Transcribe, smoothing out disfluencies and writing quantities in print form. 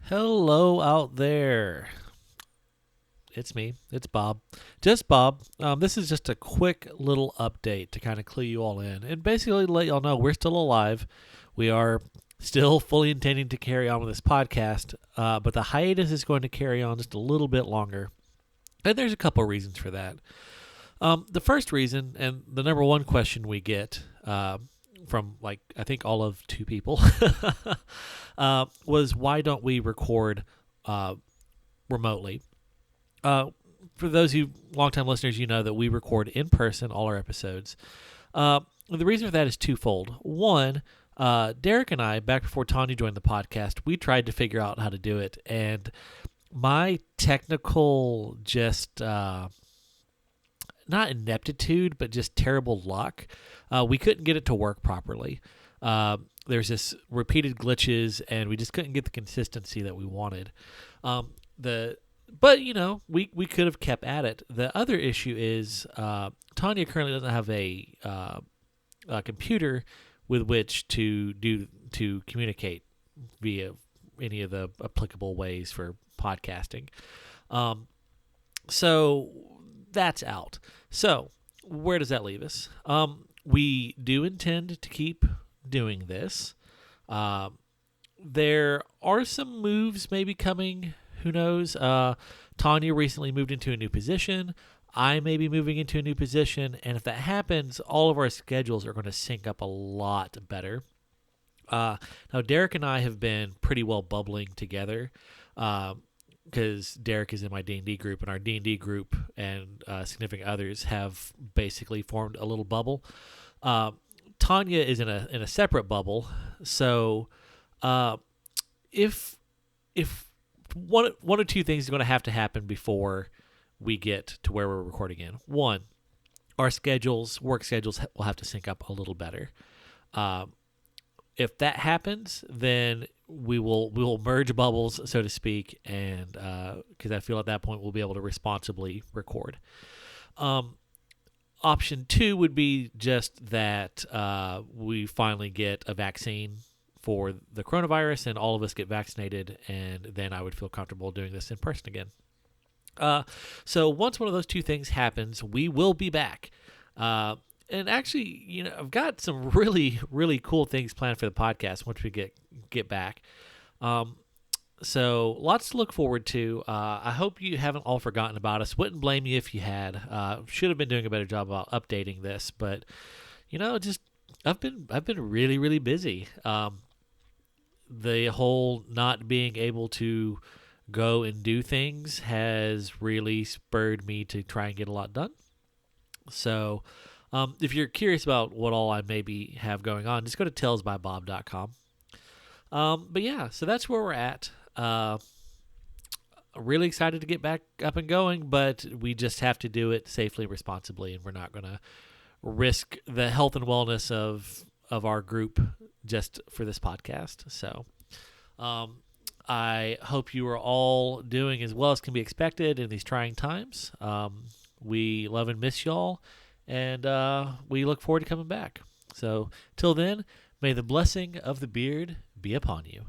Hello out there. It's me. It's Bob. Just Bob. This is just a quick little update to kind of clue you all in and basically let y'all know we're still alive. We are still fully intending to carry on with this podcast, but the hiatus is going to carry on just a little bit longer. And there's a couple reasons for that. The first reason, and the number one question we get from, like, I think all of two people, was why don't we record remotely? For those of you longtime listeners, you know that we record in person all our episodes. The reason for that is twofold. One, Derek and I, back before Tanya joined the podcast, we tried to figure out how to do it, and my technical not ineptitude, but just terrible luck. We couldn't get it to work properly. There's this repeated glitches, and we just couldn't get the consistency that we wanted. But we could have kept at it. The other issue is Tanya currently doesn't have a computer with which to communicate via any of the applicable ways for podcasting. So that's out. So where does that leave us? We do intend to keep doing this. There are some moves maybe coming. Who knows? Tanya recently moved into a new position. I may be moving into a new position. And if that happens, all of our schedules are going to sync up a lot better. Now, Derek and I have been pretty well bubbling together because Derek is in my D&D group, and our D&D group and significant others have basically formed a little bubble. Tanya is in a separate bubble. So if one or two things are going to have to happen before we get to where we're recording in. One, our work schedules will have to sync up a little better. If that happens, then we will merge bubbles, so to speak, and because I feel at that point we'll be able to responsibly record. Option two would be just that we finally get a vaccine for the coronavirus and all of us get vaccinated, and then I would feel comfortable doing this in person again. So once one of those two things happens, we will be back. And actually, I've got some really, really cool things planned for the podcast once we get back. So lots to look forward to. I hope you haven't all forgotten about us. Wouldn't blame you if you had. Should have been doing a better job about updating this, but I've been really, really busy. The whole not being able to go and do things has really spurred me to try and get a lot done. So if you're curious about what all I maybe have going on, just go to talesbybob.com. But yeah, so that's where we're at. Really excited to get back up and going, but we just have to do it safely and responsibly, and we're not going to risk the health and wellness of our group just for this podcast. So I hope you are all doing as well as can be expected in these trying times. We love and miss y'all, and we look forward to coming back. So till then, may the blessing of the beard be upon you.